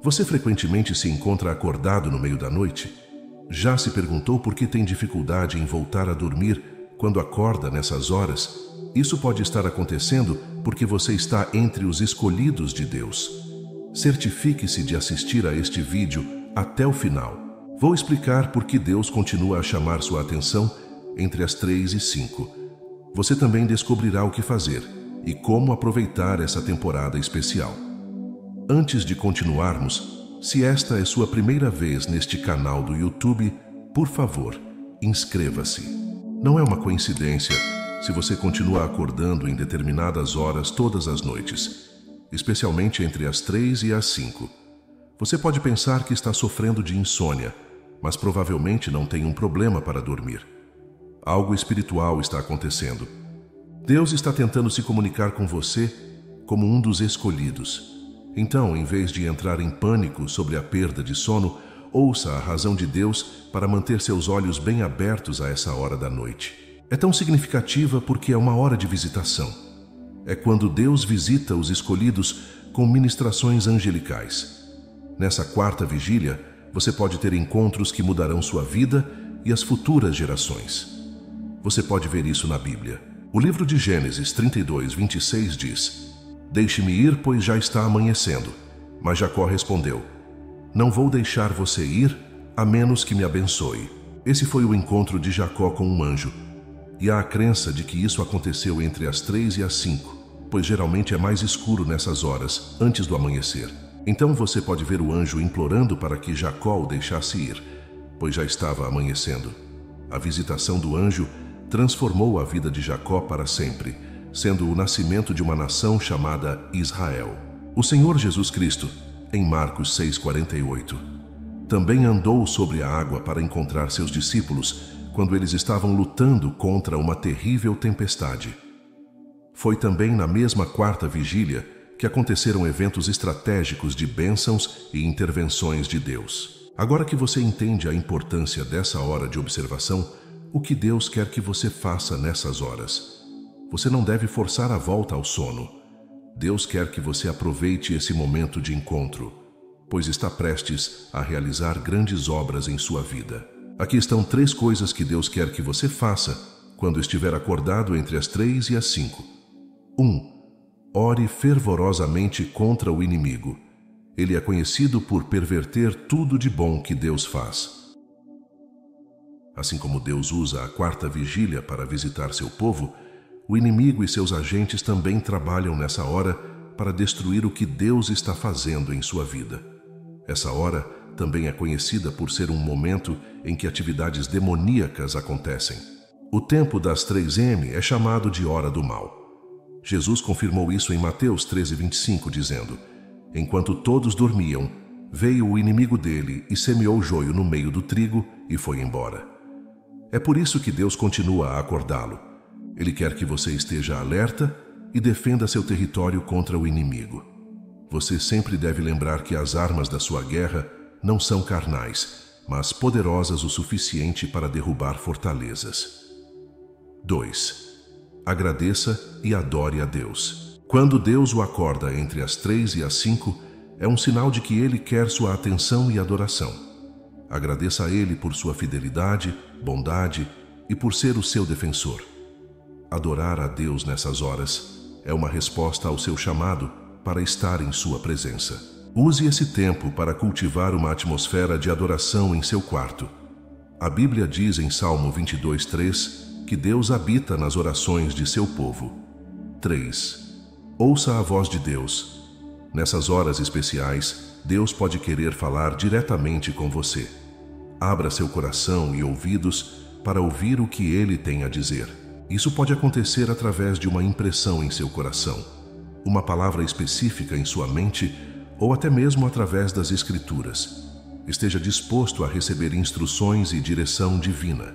Você frequentemente se encontra acordado no meio da noite? Já se perguntou por que tem dificuldade em voltar a dormir quando acorda nessas horas? Isso pode estar acontecendo porque você está entre os escolhidos de Deus. Certifique-se de assistir a este vídeo até o final. Vou explicar por que Deus continua a chamar sua atenção entre as 3 e 5. Você também descobrirá o que fazer e como aproveitar essa temporada especial. Antes de continuarmos, se esta é sua primeira vez neste canal do YouTube, por favor, inscreva-se. Não é uma coincidência se você continua acordando em determinadas horas todas as noites, especialmente entre as 3 e as 5. Você pode pensar que está sofrendo de insônia, mas provavelmente não tem um problema para dormir. Algo espiritual está acontecendo. Deus está tentando se comunicar com você como um dos escolhidos. Então, em vez de entrar em pânico sobre a perda de sono, ouça a razão de Deus para manter seus olhos bem abertos a essa hora da noite. É tão significativa porque é uma hora de visitação. É quando Deus visita os escolhidos com ministrações angelicais. Nessa quarta vigília, você pode ter encontros que mudarão sua vida e as futuras gerações. Você pode ver isso na Bíblia. O livro de Gênesis 32:26 diz: "Deixe-me ir, pois já está amanhecendo." Mas Jacó respondeu: "Não vou deixar você ir, a menos que me abençoe." Esse foi o encontro de Jacó com um anjo. E há a crença de que isso aconteceu entre as 3 e as 5, pois geralmente é mais escuro nessas horas, antes do amanhecer. Então você pode ver o anjo implorando para que Jacó o deixasse ir, pois já estava amanhecendo. A visitação do anjo transformou a vida de Jacó para sempre, sendo o nascimento de uma nação chamada Israel. O Senhor Jesus Cristo, em Marcos 6:48, também andou sobre a água para encontrar seus discípulos quando eles estavam lutando contra uma terrível tempestade. Foi também na mesma quarta vigília que aconteceram eventos estratégicos de bênçãos e intervenções de Deus. Agora que você entende a importância dessa hora de observação, o que Deus quer que você faça nessas horas? Você não deve forçar a volta ao sono. Deus quer que você aproveite esse momento de encontro, pois está prestes a realizar grandes obras em sua vida. Aqui estão 3 coisas que Deus quer que você faça quando estiver acordado entre as 3 e as 5. 1. Ore fervorosamente contra o inimigo. Ele é conhecido por perverter tudo de bom que Deus faz. Assim como Deus usa a quarta vigília para visitar seu povo, o inimigo e seus agentes também trabalham nessa hora para destruir o que Deus está fazendo em sua vida. Essa hora também é conhecida por ser um momento em que atividades demoníacas acontecem. O tempo das 3M é chamado de hora do mal. Jesus confirmou isso em Mateus 13:25, dizendo: "Enquanto todos dormiam, veio o inimigo dele e semeou joio no meio do trigo e foi embora." É por isso que Deus continua a acordá-lo. Ele quer que você esteja alerta e defenda seu território contra o inimigo. Você sempre deve lembrar que as armas da sua guerra não são carnais, mas poderosas o suficiente para derrubar fortalezas. 2. Agradeça e adore a Deus. Quando Deus o acorda entre as 3 e as 5, é um sinal de que Ele quer sua atenção e adoração. Agradeça a Ele por sua fidelidade, bondade e por ser o seu defensor. Adorar a Deus nessas horas é uma resposta ao seu chamado para estar em sua presença. Use esse tempo para cultivar uma atmosfera de adoração em seu quarto. A Bíblia diz em Salmo 22:3 que Deus habita nas orações de seu povo. 3. Ouça a voz de Deus. Nessas horas especiais, Deus pode querer falar diretamente com você. Abra seu coração e ouvidos para ouvir o que Ele tem a dizer. Isso pode acontecer através de uma impressão em seu coração, uma palavra específica em sua mente ou até mesmo através das Escrituras. Esteja disposto a receber instruções e direção divina.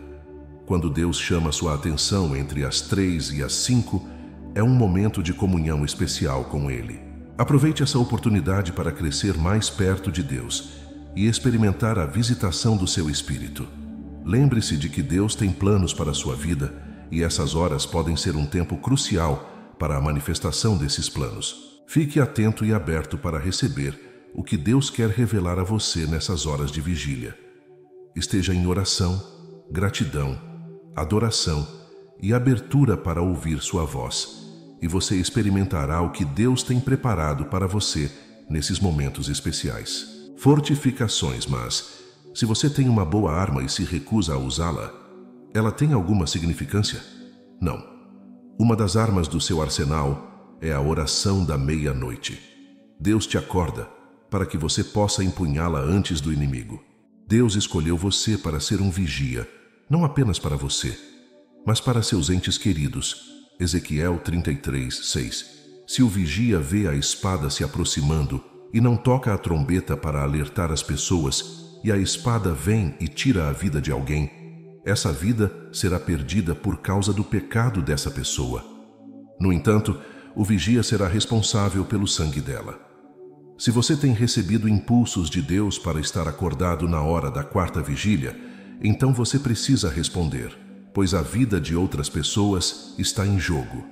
Quando Deus chama sua atenção entre as 3 e as 5, é um momento de comunhão especial com Ele. Aproveite essa oportunidade para crescer mais perto de Deus e experimentar a visitação do seu Espírito. Lembre-se de que Deus tem planos para a sua vida e essas horas podem ser um tempo crucial para a manifestação desses planos. Fique atento e aberto para receber o que Deus quer revelar a você nessas horas de vigília. Esteja em oração, gratidão, adoração e abertura para ouvir sua voz, e você experimentará o que Deus tem preparado para você nesses momentos especiais. Fortificações, mas se você tem uma boa arma e se recusa a usá-la, ela tem alguma significância? Não. Uma das armas do seu arsenal é a oração da meia-noite. Deus te acorda para que você possa empunhá-la antes do inimigo. Deus escolheu você para ser um vigia, não apenas para você, mas para seus entes queridos. Ezequiel 33:6. Se o vigia vê a espada se aproximando e não toca a trombeta para alertar as pessoas, e a espada vem e tira a vida de alguém, essa vida será perdida por causa do pecado dessa pessoa. No entanto, o vigia será responsável pelo sangue dela. Se você tem recebido impulsos de Deus para estar acordado na hora da quarta vigília, então você precisa responder, pois a vida de outras pessoas está em jogo.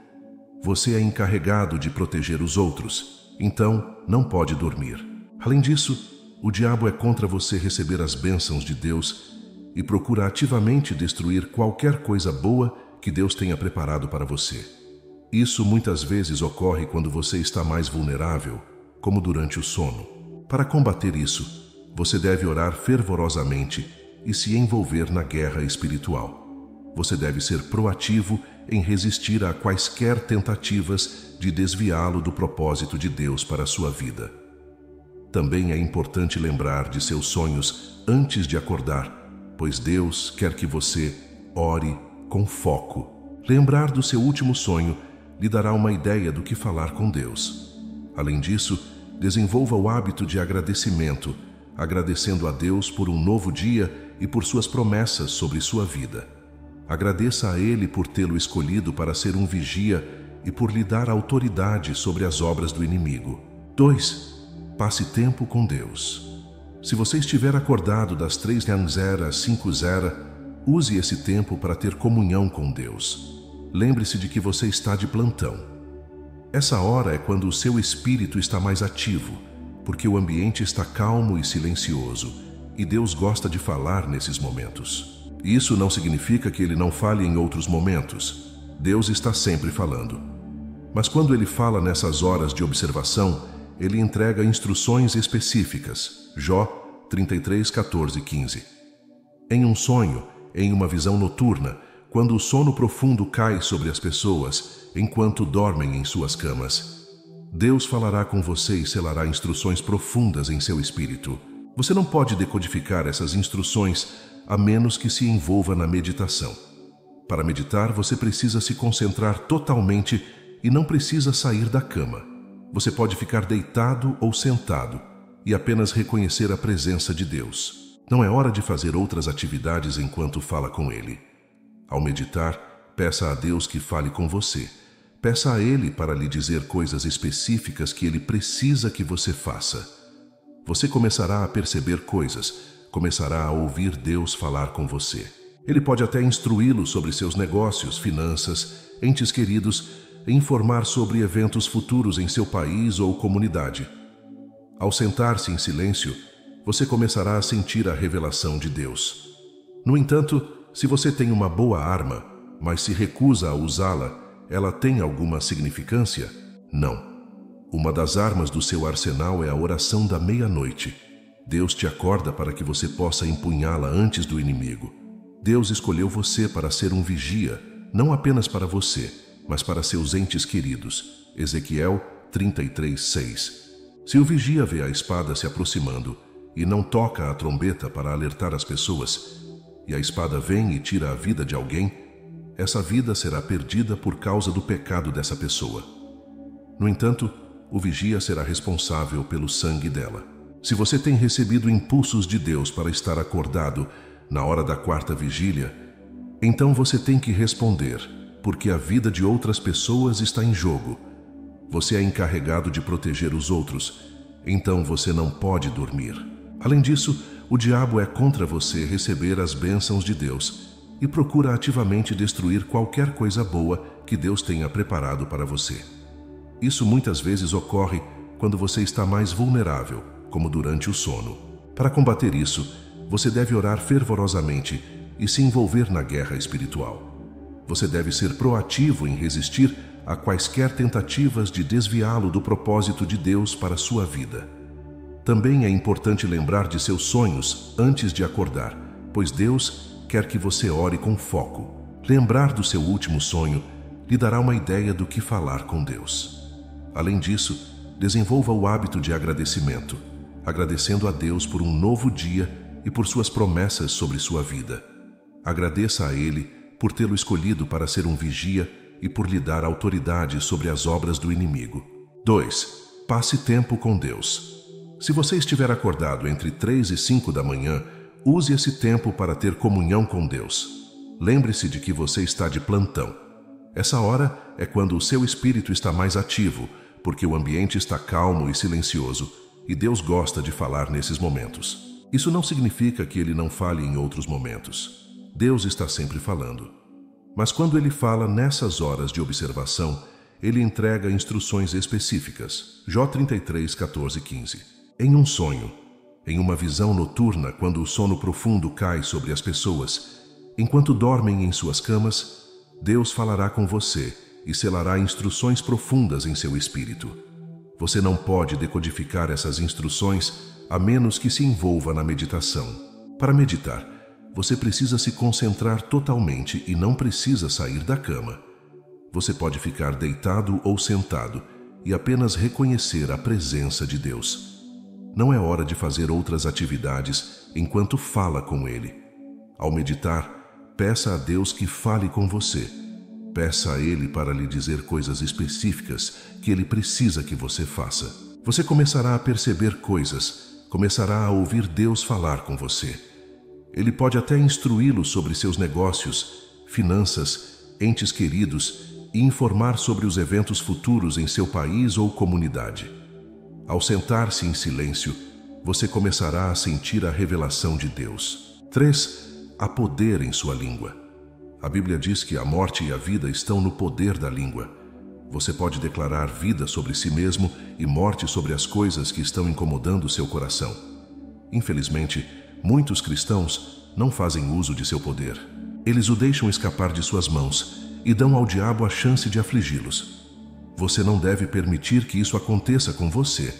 Você é encarregado de proteger os outros, então não pode dormir. Além disso, o diabo é contra você receber as bênçãos de Deus e procura ativamente destruir qualquer coisa boa que Deus tenha preparado para você. Isso muitas vezes ocorre quando você está mais vulnerável, como durante o sono. Para combater isso, você deve orar fervorosamente e se envolver na guerra espiritual. Você deve ser proativo em resistir a quaisquer tentativas de desviá-lo do propósito de Deus para a sua vida. Também é importante lembrar de seus sonhos antes de acordar, pois Deus quer que você ore com foco. Lembrar do seu último sonho lhe dará uma ideia do que falar com Deus. Além disso, desenvolva o hábito de agradecimento, agradecendo a Deus por um novo dia e por suas promessas sobre sua vida. Agradeça a Ele por tê-lo escolhido para ser um vigia e por lhe dar autoridade sobre as obras do inimigo. 2. Passe tempo com Deus. Se você estiver acordado das 3h às 5h, use esse tempo para ter comunhão com Deus. Lembre-se de que você está de plantão. Essa hora é quando o seu espírito está mais ativo, porque o ambiente está calmo e silencioso, e Deus gosta de falar nesses momentos. Isso não significa que Ele não fale em outros momentos. Deus está sempre falando. Mas quando Ele fala nessas horas de observação, Ele entrega instruções específicas. Jó 33:14-15. Em um sonho, em uma visão noturna, quando o sono profundo cai sobre as pessoas, enquanto dormem em suas camas, Deus falará com você e selará instruções profundas em seu espírito. Você não pode decodificar essas instruções a menos que se envolva na meditação. Para meditar, você precisa se concentrar totalmente e não precisa sair da cama. Você pode ficar deitado ou sentado e apenas reconhecer a presença de Deus. Não é hora de fazer outras atividades enquanto fala com Ele. Ao meditar, peça a Deus que fale com você. Peça a Ele para lhe dizer coisas específicas que Ele precisa que você faça. Você começará a perceber coisas, começará a ouvir Deus falar com você. Ele pode até instruí-lo sobre seus negócios, finanças, entes queridos, e informar sobre eventos futuros em seu país ou comunidade. Ao sentar-se em silêncio, você começará a sentir a revelação de Deus. No entanto, se você tem uma boa arma, mas se recusa a usá-la, ela tem alguma significância? Não. Uma das armas do seu arsenal é a oração da meia-noite. Deus te acorda para que você possa empunhá-la antes do inimigo. Deus escolheu você para ser um vigia, não apenas para você, mas para seus entes queridos. Ezequiel 33:6. Se o vigia vê a espada se aproximando e não toca a trombeta para alertar as pessoas, e a espada vem e tira a vida de alguém, essa vida será perdida por causa do pecado dessa pessoa. No entanto, o vigia será responsável pelo sangue dela. Se você tem recebido impulsos de Deus para estar acordado na hora da quarta vigília, então você tem que responder, porque a vida de outras pessoas está em jogo. Você é encarregado de proteger os outros, então você não pode dormir. Além disso, o diabo é contra você receber as bênçãos de Deus e procura ativamente destruir qualquer coisa boa que Deus tenha preparado para você. Isso muitas vezes ocorre quando você está mais vulnerável, como durante o sono. Para combater isso, você deve orar fervorosamente e se envolver na guerra espiritual. Você deve ser proativo em resistir a quaisquer tentativas de desviá-lo do propósito de Deus para a sua vida. Também é importante lembrar de seus sonhos antes de acordar, pois Deus quer que você ore com foco. Lembrar do seu último sonho lhe dará uma ideia do que falar com Deus. Além disso, desenvolva o hábito de agradecimento, agradecendo a Deus por um novo dia e por suas promessas sobre sua vida. Agradeça a Ele por tê-lo escolhido para ser um vigia e por lhe dar autoridade sobre as obras do inimigo. 2. Passe tempo com Deus. Se você estiver acordado entre 3 e 5 da manhã, use esse tempo para ter comunhão com Deus. Lembre-se de que você está de plantão. Essa hora é quando o seu espírito está mais ativo, porque o ambiente está calmo e silencioso, e Deus gosta de falar nesses momentos. Isso não significa que Ele não fale em outros momentos. Deus está sempre falando. Mas quando Ele fala nessas horas de observação, Ele entrega instruções específicas. Jó 33, 14 e 15. Em um sonho, em uma visão noturna, quando o sono profundo cai sobre as pessoas, enquanto dormem em suas camas, Deus falará com você e selará instruções profundas em seu espírito. Você não pode decodificar essas instruções a menos que se envolva na meditação. Para meditar, você precisa se concentrar totalmente e não precisa sair da cama. Você pode ficar deitado ou sentado e apenas reconhecer a presença de Deus. Não é hora de fazer outras atividades enquanto fala com Ele. Ao meditar, peça a Deus que fale com você. Peça a Ele para lhe dizer coisas específicas que Ele precisa que você faça. Você começará a perceber coisas, começará a ouvir Deus falar com você. Ele pode até instruí-lo sobre seus negócios, finanças, entes queridos e informar sobre os eventos futuros em seu país ou comunidade. Ao sentar-se em silêncio, você começará a sentir a revelação de Deus. 3. Há poder em sua língua. A Bíblia diz que a morte e a vida estão no poder da língua. Você pode declarar vida sobre si mesmo e morte sobre as coisas que estão incomodando seu coração. Infelizmente, muitos cristãos não fazem uso de seu poder. Eles o deixam escapar de suas mãos e dão ao diabo a chance de afligi-los. Você não deve permitir que isso aconteça com você.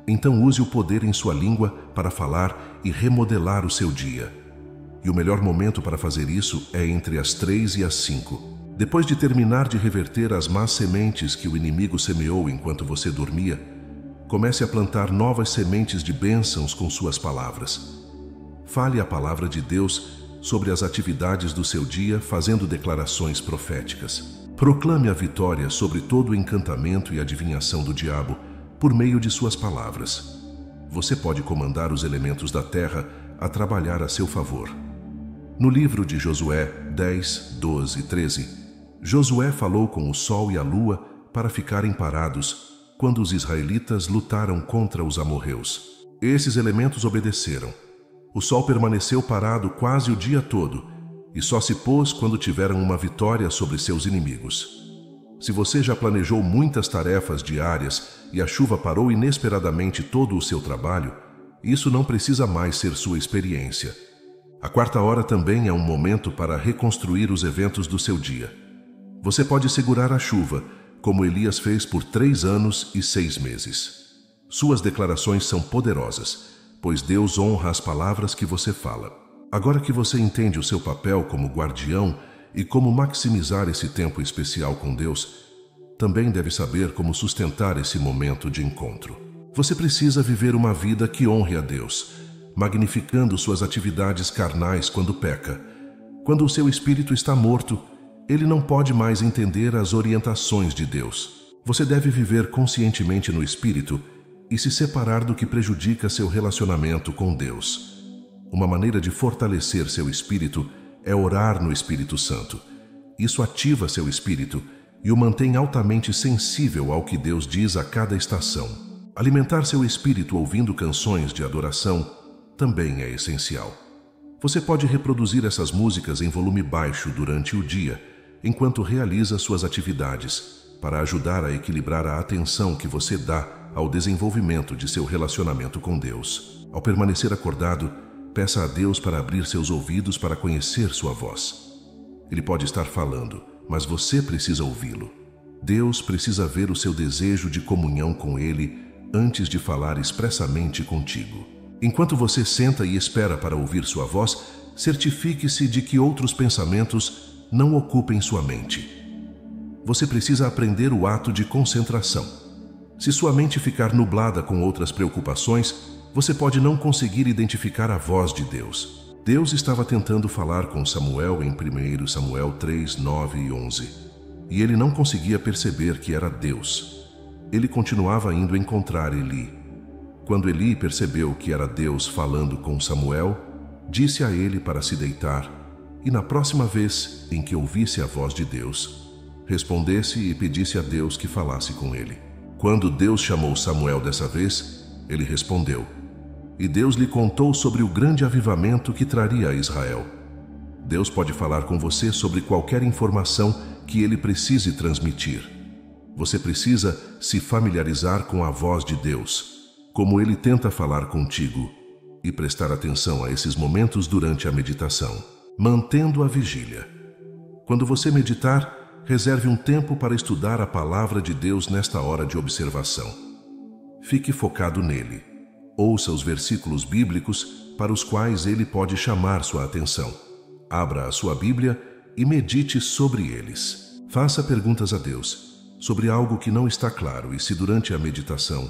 Então use o poder em sua língua para falar e remodelar o seu dia. E o melhor momento para fazer isso é entre as 3 e as 5. Depois de terminar de reverter as más sementes que o inimigo semeou enquanto você dormia, comece a plantar novas sementes de bênçãos com suas palavras. Fale a palavra de Deus sobre as atividades do seu dia, fazendo declarações proféticas. Proclame a vitória sobre todo o encantamento e adivinhação do diabo por meio de suas palavras. Você pode comandar os elementos da terra a trabalhar a seu favor. No livro de Josué 10, 12 e 13, Josué falou com o sol e a lua para ficarem parados quando os israelitas lutaram contra os amorreus. Esses elementos obedeceram. O sol permaneceu parado quase o dia todo e só se pôs quando tiveram uma vitória sobre seus inimigos. Se você já planejou muitas tarefas diárias e a chuva parou inesperadamente todo o seu trabalho, isso não precisa mais ser sua experiência. A quarta hora também é um momento para reconstruir os eventos do seu dia. Você pode segurar a chuva, como Elias fez por 3 anos e 6 meses. Suas declarações são poderosas, pois Deus honra as palavras que você fala. Agora que você entende o seu papel como guardião e como maximizar esse tempo especial com Deus, também deve saber como sustentar esse momento de encontro. Você precisa viver uma vida que honre a Deus, magnificando suas atividades carnais quando peca. Quando o seu espírito está morto, ele não pode mais entender as orientações de Deus. Você deve viver conscientemente no espírito e se separar do que prejudica seu relacionamento com Deus. Uma maneira de fortalecer seu espírito é orar no Espírito Santo. Isso ativa seu espírito e o mantém altamente sensível ao que Deus diz a cada estação. Alimentar seu espírito ouvindo canções de adoração também é essencial. Você pode reproduzir essas músicas em volume baixo durante o dia, enquanto realiza suas atividades, para ajudar a equilibrar a atenção que você dá ao desenvolvimento de seu relacionamento com Deus. Ao permanecer acordado, peça a Deus para abrir seus ouvidos para conhecer sua voz. Ele pode estar falando, mas você precisa ouvi-lo. Deus precisa ver o seu desejo de comunhão com Ele antes de falar expressamente contigo. Enquanto você senta e espera para ouvir sua voz, certifique-se de que outros pensamentos não ocupem sua mente. Você precisa aprender o ato de concentração. Se sua mente ficar nublada com outras preocupações, você pode não conseguir identificar a voz de Deus. Deus estava tentando falar com Samuel em 1 Samuel 3, 9 e 11. E ele não conseguia perceber que era Deus. Ele continuava indo encontrar Eli. Quando Eli percebeu que era Deus falando com Samuel, disse a ele para se deitar, e na próxima vez em que ouvisse a voz de Deus, respondesse e pedisse a Deus que falasse com ele. Quando Deus chamou Samuel dessa vez, ele respondeu. E Deus lhe contou sobre o grande avivamento que traria a Israel. Deus pode falar com você sobre qualquer informação que ele precise transmitir. Você precisa se familiarizar com a voz de Deus, como ele tenta falar contigo, e prestar atenção a esses momentos durante a meditação, mantendo a vigília. Quando você meditar, reserve um tempo para estudar a palavra de Deus nesta hora de observação. Fique focado nele. Ouça os versículos bíblicos para os quais ele pode chamar sua atenção. Abra a sua Bíblia e medite sobre eles. Faça perguntas a Deus sobre algo que não está claro e, se durante a meditação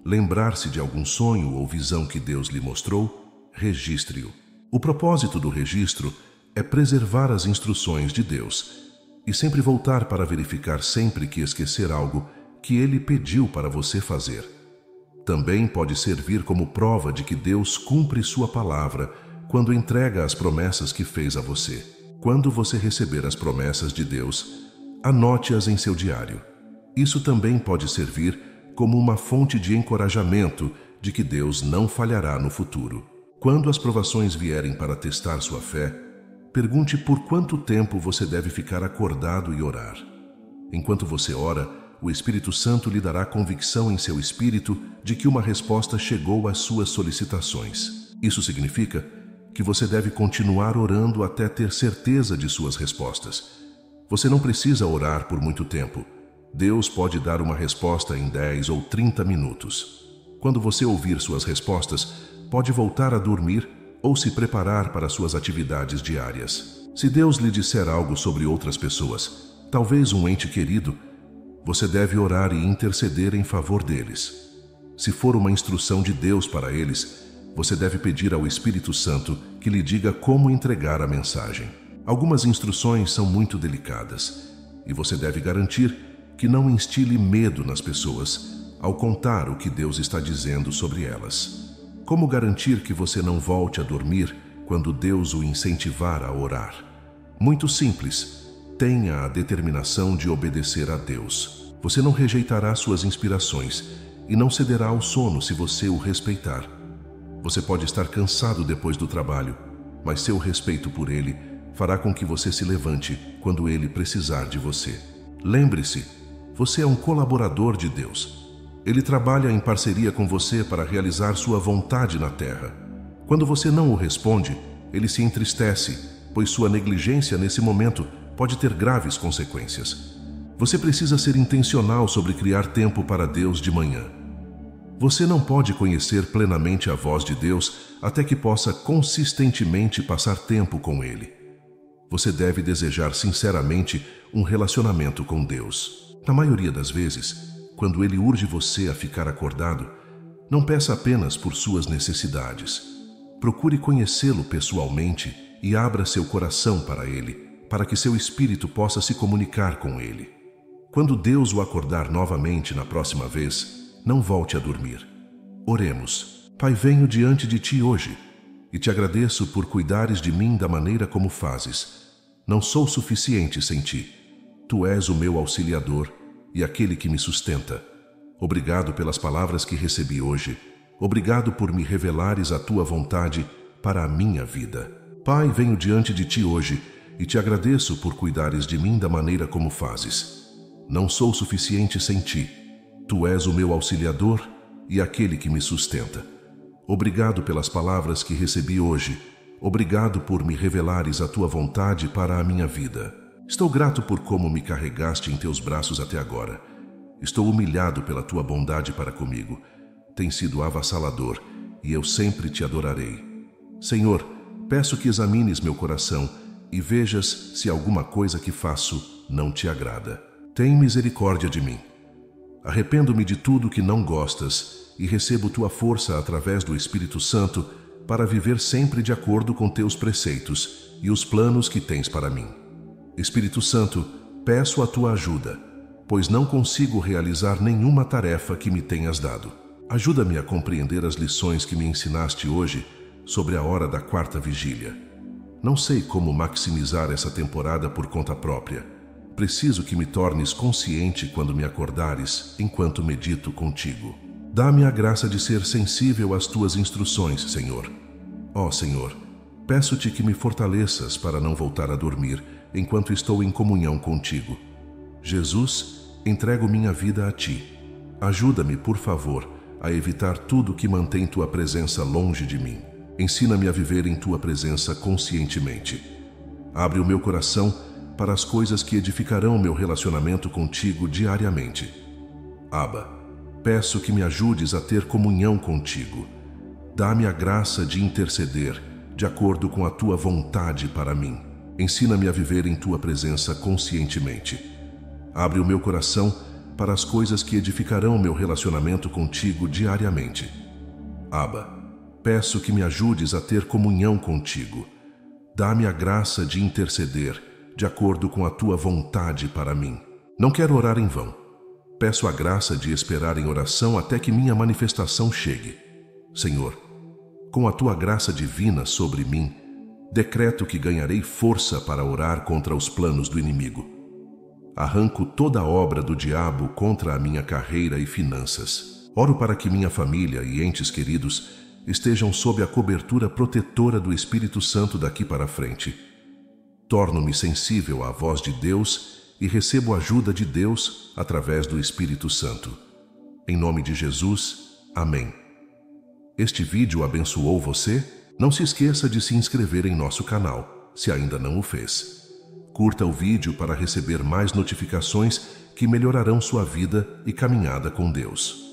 lembrar-se de algum sonho ou visão que Deus lhe mostrou, registre-o. O propósito do registro é preservar as instruções de Deus e sempre voltar para verificar sempre que esquecer algo que ele pediu para você fazer. Também pode servir como prova de que Deus cumpre sua palavra quando entrega as promessas que fez a você. Quando você receber as promessas de Deus, anote-as em seu diário. Isso também pode servir como uma fonte de encorajamento de que Deus não falhará no futuro. Quando as provações vierem para testar sua fé, pergunte por quanto tempo você deve ficar acordado e orar. Enquanto você ora, o Espírito Santo lhe dará convicção em seu espírito de que uma resposta chegou às suas solicitações. Isso significa que você deve continuar orando até ter certeza de suas respostas. Você não precisa orar por muito tempo. Deus pode dar uma resposta em 10 ou 30 minutos. Quando você ouvir suas respostas, pode voltar a dormir ou se preparar para suas atividades diárias. Se Deus lhe disser algo sobre outras pessoas, talvez um ente querido, você deve orar e interceder em favor deles. Se for uma instrução de Deus para eles, você deve pedir ao Espírito Santo que lhe diga como entregar a mensagem. Algumas instruções são muito delicadas e você deve garantir que não instile medo nas pessoas ao contar o que Deus está dizendo sobre elas. Como garantir que você não volte a dormir quando Deus o incentivar a orar? Muito simples. Tenha a determinação de obedecer a Deus. Você não rejeitará suas inspirações e não cederá ao sono se você o respeitar. Você pode estar cansado depois do trabalho, mas seu respeito por ele fará com que você se levante quando ele precisar de você. Lembre-se, você é um colaborador de Deus. Ele trabalha em parceria com você para realizar sua vontade na terra. Quando você não o responde, ele se entristece, pois sua negligência nesse momento pode ter graves consequências. Você precisa ser intencional sobre criar tempo para Deus de manhã. Você não pode conhecer plenamente a voz de Deus até que possa consistentemente passar tempo com Ele. Você deve desejar sinceramente um relacionamento com Deus. Na maioria das vezes, quando Ele urge você a ficar acordado, não peça apenas por suas necessidades. Procure conhecê-lo pessoalmente e abra seu coração para Ele, para que seu espírito possa se comunicar com Ele. Quando Deus o acordar novamente na próxima vez, não volte a dormir. Oremos. Pai, venho diante de Ti hoje e Te agradeço por cuidares de mim da maneira como fazes. Não sou suficiente sem Ti. Tu és o meu auxiliador e aquele que me sustenta. Obrigado pelas palavras que recebi hoje. Obrigado por me revelares a Tua vontade para a minha vida. Pai, venho diante de Ti hoje e Te agradeço por cuidares de mim da maneira como fazes. Não sou suficiente sem Ti. Tu és o meu auxiliador e aquele que me sustenta. Obrigado pelas palavras que recebi hoje. Obrigado por me revelares a tua vontade para a minha vida. Estou grato por como me carregaste em teus braços até agora. Estou humilhado pela tua bondade para comigo. Tem sido avassalador e eu sempre te adorarei. Senhor, peço que examines meu coração e vejas se alguma coisa que faço não te agrada. Tem misericórdia de mim. Arrependo-me de tudo que não gostas e recebo tua força através do Espírito Santo para viver sempre de acordo com teus preceitos e os planos que tens para mim. Espírito Santo, peço a tua ajuda, pois não consigo realizar nenhuma tarefa que me tenhas dado. Ajuda-me a compreender as lições que me ensinaste hoje sobre a hora da quarta vigília. Não sei como maximizar essa temporada por conta própria. Preciso que me tornes consciente quando me acordares, enquanto medito contigo. Dá-me a graça de ser sensível às tuas instruções, Senhor. Ó Senhor, peço-te que me fortaleças para não voltar a dormir enquanto estou em comunhão contigo. Jesus, entrego minha vida a ti. Ajuda-me, por favor, a evitar tudo que mantém tua presença longe de mim. Ensina-me a viver em tua presença conscientemente. Abre o meu coração para as coisas que edificarão meu relacionamento contigo diariamente. Abba, peço que me ajudes a ter comunhão contigo. Dá-me a graça de interceder de acordo com a tua vontade para mim. Ensina-me a viver em tua presença conscientemente. Abre o meu coração para as coisas que edificarão meu relacionamento contigo diariamente. Abba, peço que me ajudes a ter comunhão contigo. Dá-me a graça de interceder de acordo com a tua vontade para mim. Não quero orar em vão. Peço a graça de esperar em oração até que minha manifestação chegue. Senhor, com a tua graça divina sobre mim, decreto que ganharei força para orar contra os planos do inimigo. Arranco toda a obra do diabo contra a minha carreira e finanças. Oro para que minha família e entes queridos estejam sob a cobertura protetora do Espírito Santo daqui para frente. Torno-me sensível à voz de Deus e recebo a ajuda de Deus através do Espírito Santo. Em nome de Jesus, amém. Este vídeo abençoou você? Não se esqueça de se inscrever em nosso canal, se ainda não o fez. Curta o vídeo para receber mais notificações que melhorarão sua vida e caminhada com Deus.